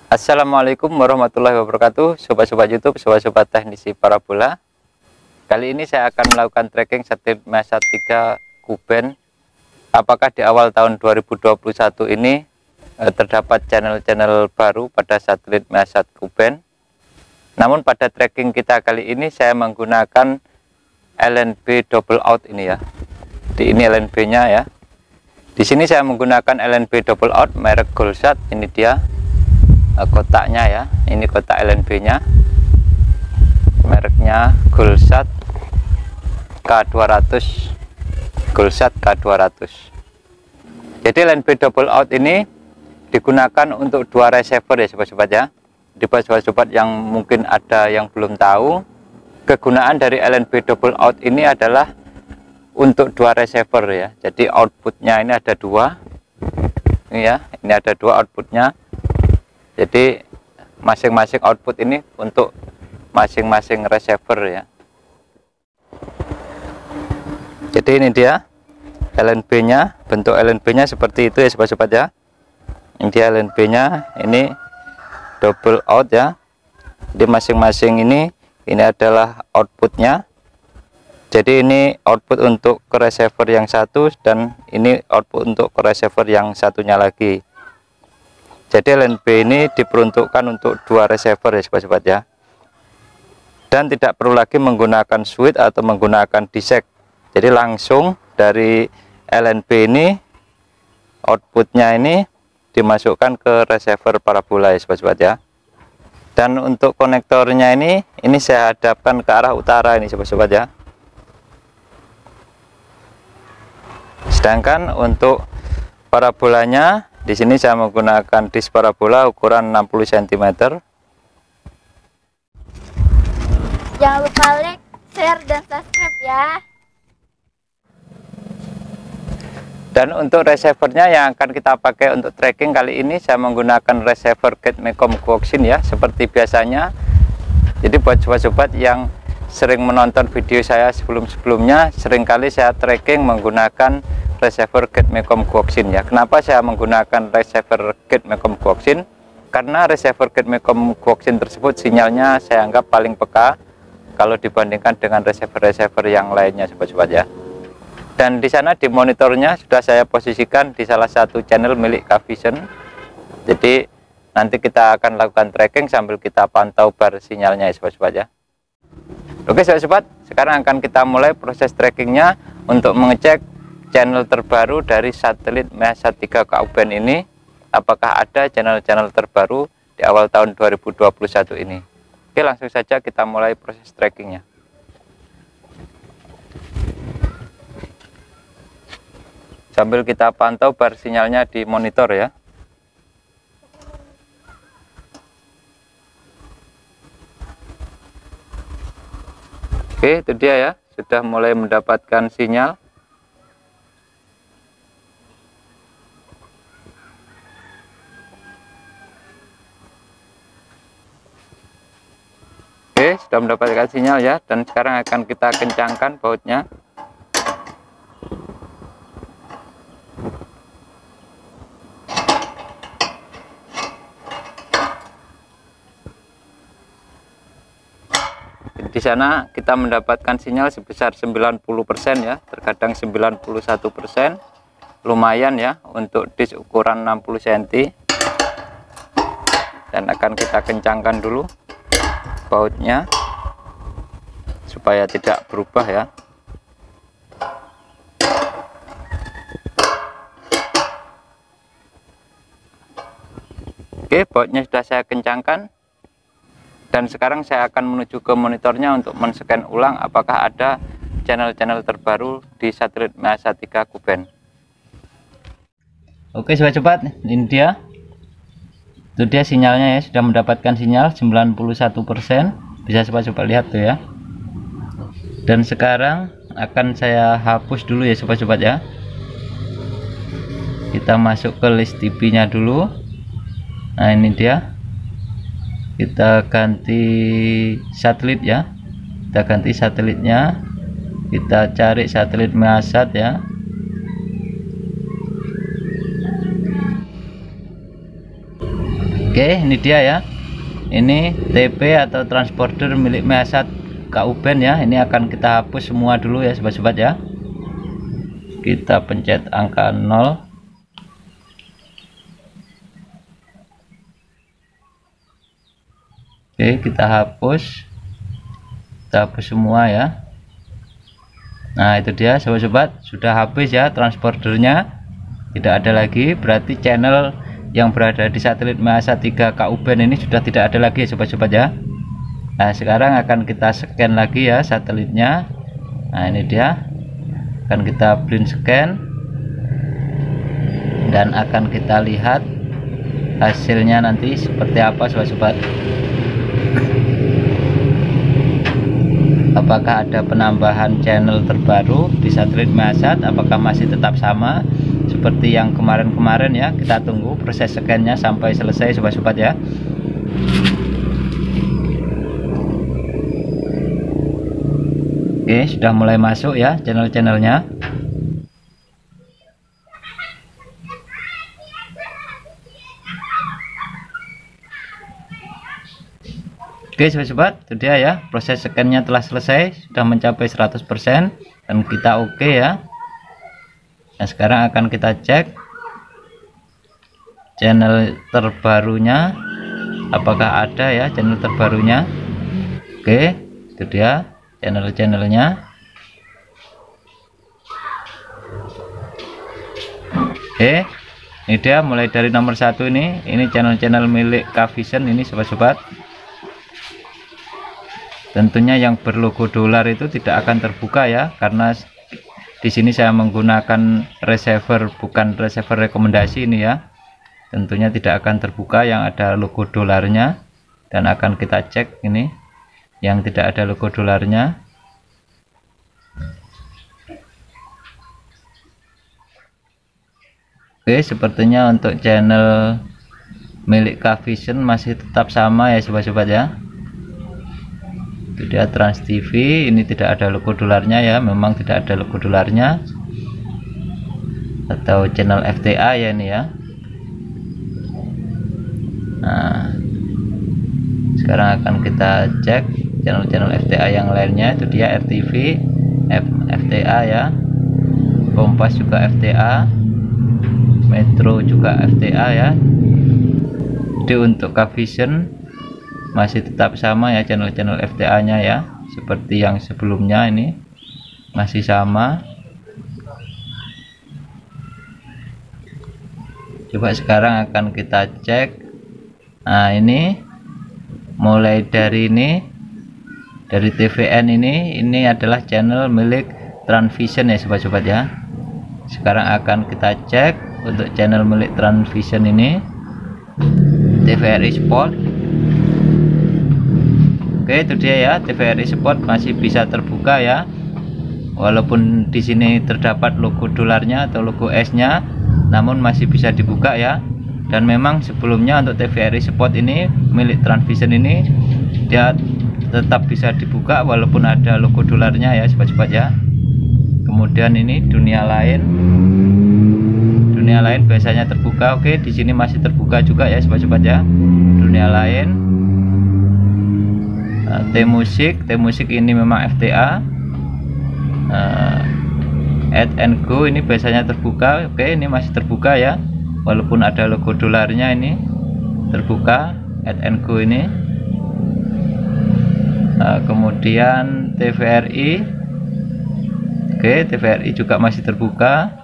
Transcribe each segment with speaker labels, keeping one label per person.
Speaker 1: Assalamualaikum warahmatullahi wabarakatuh, sobat-sobat YouTube, sobat-sobat teknisi parabola. Kali ini saya akan melakukan tracking satelit Measat 3 Kuben. Apakah di awal tahun 2021 ini terdapat channel-channel baru pada satelit Measat Kuben? Namun pada tracking kita kali ini saya menggunakan LNB double out ini ya. Ini LNB-nya ya. Di sini saya menggunakan LNB double out merek Goldsat. Ini dia kotaknya ya, ini kotak LNB-nya, mereknya Goldsat K200, Goldsat K200. Jadi LNB double out ini digunakan untuk dua receiver ya sobat-sobat ya. Di sobat-sobat yang mungkin ada yang belum tahu, kegunaan dari LNB double out ini adalah untuk dua receiver ya. Jadi outputnya ini ada dua, ini ya, ini ada dua outputnya. Jadi masing-masing output ini untuk masing-masing receiver ya. Jadi ini dia LNB-nya, bentuk LNB-nya seperti itu ya sobat-sobat ya. Ini dia LNB-nya, ini double out ya. Jadi masing-masing ini adalah outputnya. Jadi ini output untuk ke receiver yang satu dan ini output untuk ke receiver yang satunya lagi. Jadi LNB ini diperuntukkan untuk dua receiver ya sobat-sobat ya. Dan tidak perlu lagi menggunakan switch atau menggunakan disek. Jadi langsung dari LNB ini outputnya ini dimasukkan ke receiver parabola ya sobat-sobat ya. Dan untuk konektornya ini saya hadapkan ke arah utara ini sobat-sobat ya. Sedangkan untuk parabolanya di sini saya menggunakan disk parabola ukuran 60 cm.
Speaker 2: Jangan lupa like, share, dan subscribe ya.
Speaker 1: Dan untuk receivernya yang akan kita pakai untuk tracking kali ini saya menggunakan receiver Getmecom Coaxium ya, seperti biasanya. Jadi buat sobat-sobat yang sering menonton video saya sebelum-sebelumnya, seringkali saya tracking menggunakan receiver Getmecom Coaxium ya. Kenapa saya menggunakan receiver Getmecom Coaxium? Karena receiver Getmecom Coaxium tersebut sinyalnya saya anggap paling peka kalau dibandingkan dengan receiver-receiver yang lainnya sobat-sobat ya. Dan di sana di monitornya sudah saya posisikan di salah satu channel milik Kvision. Jadi nanti kita akan lakukan tracking sambil kita pantau bar sinyalnya ya sobat-sobat ya. Oke sobat-sobat, sekarang akan kita mulai proses trackingnya untuk mengecek channel terbaru dari satelit Measat 3 Kuben ini. Apakah ada channel-channel terbaru di awal tahun 2021 ini? Oke, langsung saja kita mulai proses trackingnya. Sambil kita pantau bar sinyalnya di monitor ya. Oke, itu dia ya, sudah mulai mendapatkan sinyal. Oke, sudah mendapatkan sinyal ya, dan sekarang akan kita kencangkan bautnya. Di sana kita mendapatkan sinyal sebesar 90% ya, terkadang 91%. Lumayan ya untuk disk ukuran 60 cm. Dan akan kita kencangkan dulu bautnya supaya tidak berubah ya. Oke, bautnya sudah saya kencangkan. Dan sekarang saya akan menuju ke monitornya untuk men-scan ulang apakah ada channel-channel terbaru di satelit Measat 3 Kuben. Oke sobat-sobat, ini dia. Itu dia sinyalnya ya, sudah mendapatkan sinyal 91%. Bisa sobat-sobat lihat tuh ya. Dan sekarang akan saya hapus dulu ya sobat-sobat ya. Kita masuk ke list TV-nya dulu. Nah, ini dia. Kita ganti satelit ya, kita ganti satelitnya, kita cari satelit Measat ya. Oke, ini dia ya. Ini TP atau transporter milik Measat Kauben ya. Ini akan kita hapus semua dulu ya sobat-sobat ya. Kita pencet angka 0. Oke, kita hapus semua ya. Nah, itu dia sobat-sobat, sudah habis ya transporternya, tidak ada lagi. Berarti channel yang berada di satelit Measat 3 Kauben ini sudah tidak ada lagi ya sobat-sobat ya. Nah, sekarang akan kita scan lagi ya satelitnya. Nah, ini dia, akan kita blind scan dan akan kita lihat hasilnya nanti seperti apa sobat-sobat. Apakah ada penambahan channel terbaru di satelit Measat, apakah masih tetap sama seperti yang kemarin-kemarin ya. Kita tunggu proses scan-nya sampai selesai sobat-sobat ya. Oke, sudah mulai masuk ya channel-channelnya. Oke sobat-sobat, itu dia ya, proses scan-nya telah selesai, sudah mencapai 100% dan kita oke ya. Nah, sekarang akan kita cek channel terbarunya, apakah ada ya channel terbarunya. Oke, itu dia channel-channelnya. Oke, ini dia mulai dari nomor 1 ini channel-channel milik Kavision ini sobat-sobat. Tentunya yang berlogo dolar itu tidak akan terbuka ya, karena di sini saya menggunakan receiver, bukan receiver rekomendasi ini ya. Tentunya tidak akan terbuka yang ada logo dolarnya, dan akan kita cek ini yang tidak ada logo dolarnya. Oke, sepertinya untuk channel milik Kavision masih tetap sama ya sobat-sobat ya. Itu dia Trans TV, ini tidak ada logo dolarnya ya, memang tidak ada logo dolarnya. Atau channel FTA ya ini ya. Nah, sekarang akan kita cek channel-channel FTA yang lainnya. Itu dia RTV, FTA ya, Kompas juga FTA, Metro juga FTA ya. Jadi untuk Kavision masih tetap sama ya channel-channel FTA nya ya, seperti yang sebelumnya, ini masih sama. Coba sekarang akan kita cek. Nah, ini mulai dari ini, dari TVN ini adalah channel milik Transvision ya sobat-sobat ya. Sekarang akan kita cek untuk channel milik Transvision ini, TVRI Sport. Oke, itu dia ya, TVRI Sport masih bisa terbuka ya, walaupun di sini terdapat logo dolarnya atau logo S-nya, namun masih bisa dibuka ya. Dan memang sebelumnya untuk TVRI Sport ini milik Transvision ini dia tetap bisa dibuka walaupun ada logo dolarnya ya sobat-sobat ya. Kemudian ini dunia lain biasanya terbuka. Oke, di sini masih terbuka juga ya sobat-sobat ya. Dunia lain, T-Music ini memang FTA. Add and Go ini biasanya terbuka. Oke, ini masih terbuka ya, walaupun ada logo dolarnya, ini terbuka Add and Go ini. Kemudian TVRI, oke, TVRI juga masih terbuka.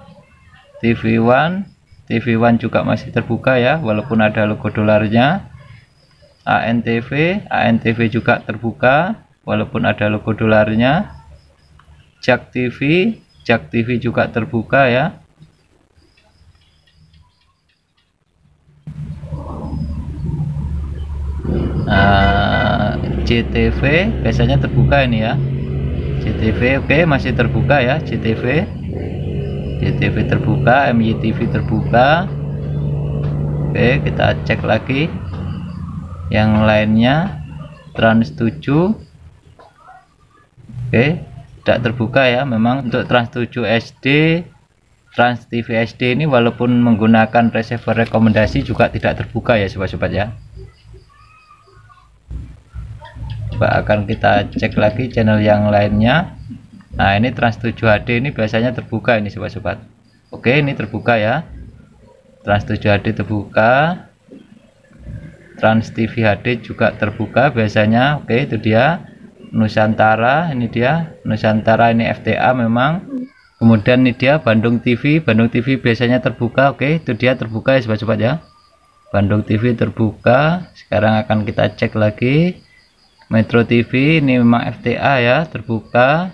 Speaker 1: TV1 juga masih terbuka ya, walaupun ada logo dolarnya. ANTV juga terbuka walaupun ada logo dolarnya. JAK TV juga terbuka ya. JTV biasanya terbuka ini ya. JTV oke, masih terbuka ya. JTV terbuka, MYTV terbuka. Oke, kita cek lagi yang lainnya. Trans 7 oke, tidak terbuka ya. Memang untuk Trans 7 SD, Trans TV SD ini walaupun menggunakan receiver rekomendasi juga tidak terbuka ya sobat-sobat ya. Coba akan kita cek lagi channel yang lainnya. Nah, ini Trans 7 HD ini biasanya terbuka ini sobat-sobat. Oke, ini terbuka ya. Trans 7 HD terbuka. Trans TV HD juga terbuka biasanya. Oke, itu dia. Nusantara, ini dia. Nusantara ini FTA memang. Kemudian ini dia Bandung TV. Bandung TV biasanya terbuka. Oke, itu dia terbuka ya sobat-sobat ya. Bandung TV terbuka. Sekarang akan kita cek lagi. Metro TV ini memang FTA ya, terbuka.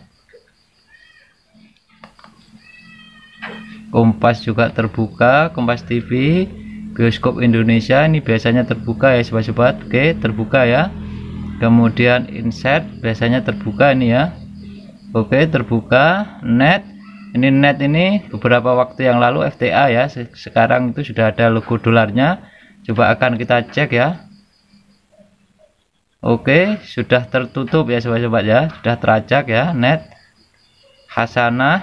Speaker 1: Kompas juga terbuka, Kompas TV. Bioskop Indonesia ini biasanya terbuka ya sobat-sobat. Oke, terbuka ya. Kemudian Insert biasanya terbuka ini ya. Oke, terbuka. Net ini beberapa waktu yang lalu FTA ya. Sekarang itu sudah ada logo dolarnya. Coba akan kita cek ya. Oke, sudah tertutup ya sobat-sobat ya. Sudah teracak ya. Net Hasanah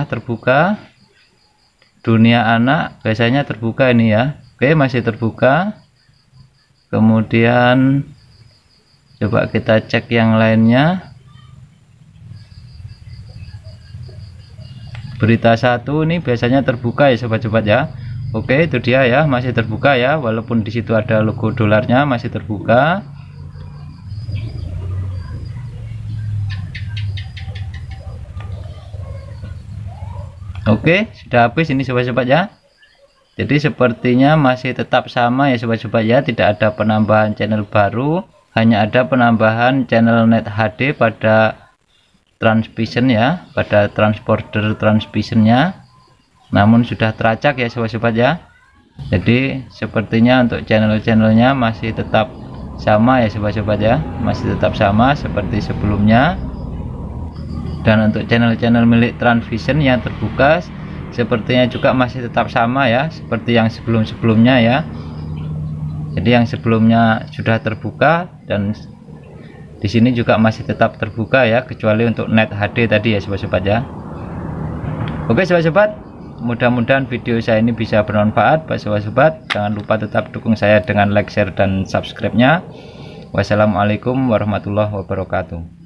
Speaker 1: terbuka. Dunia Anak biasanya terbuka ini ya. Oke, masih terbuka. Kemudian coba kita cek yang lainnya. Berita 1 ini biasanya terbuka ya sobat-sobat ya. Oke, itu dia ya, masih terbuka ya, walaupun di situ ada logo dolarnya, masih terbuka. Oke, sudah habis ini sobat-sobat ya. Jadi sepertinya masih tetap sama ya sobat-sobat ya, tidak ada penambahan channel baru, hanya ada penambahan channel Net HD pada transmission ya, pada transporter transmissionnya. Namun sudah teracak ya sobat-sobat ya. Jadi sepertinya untuk channel-channelnya masih tetap sama ya sobat-sobat ya, masih tetap sama seperti sebelumnya. Dan untuk channel-channel milik Transvision yang terbuka sepertinya juga masih tetap sama ya, seperti yang sebelum-sebelumnya ya. Jadi yang sebelumnya sudah terbuka dan di sini juga masih tetap terbuka ya, kecuali untuk Net HD tadi ya sobat-sobat ya. Oke sobat-sobat, mudah-mudahan video saya ini bisa bermanfaat buat sobat-sobat. Jangan lupa tetap dukung saya dengan like, share, dan subscribe-nya. Wassalamualaikum warahmatullahi wabarakatuh.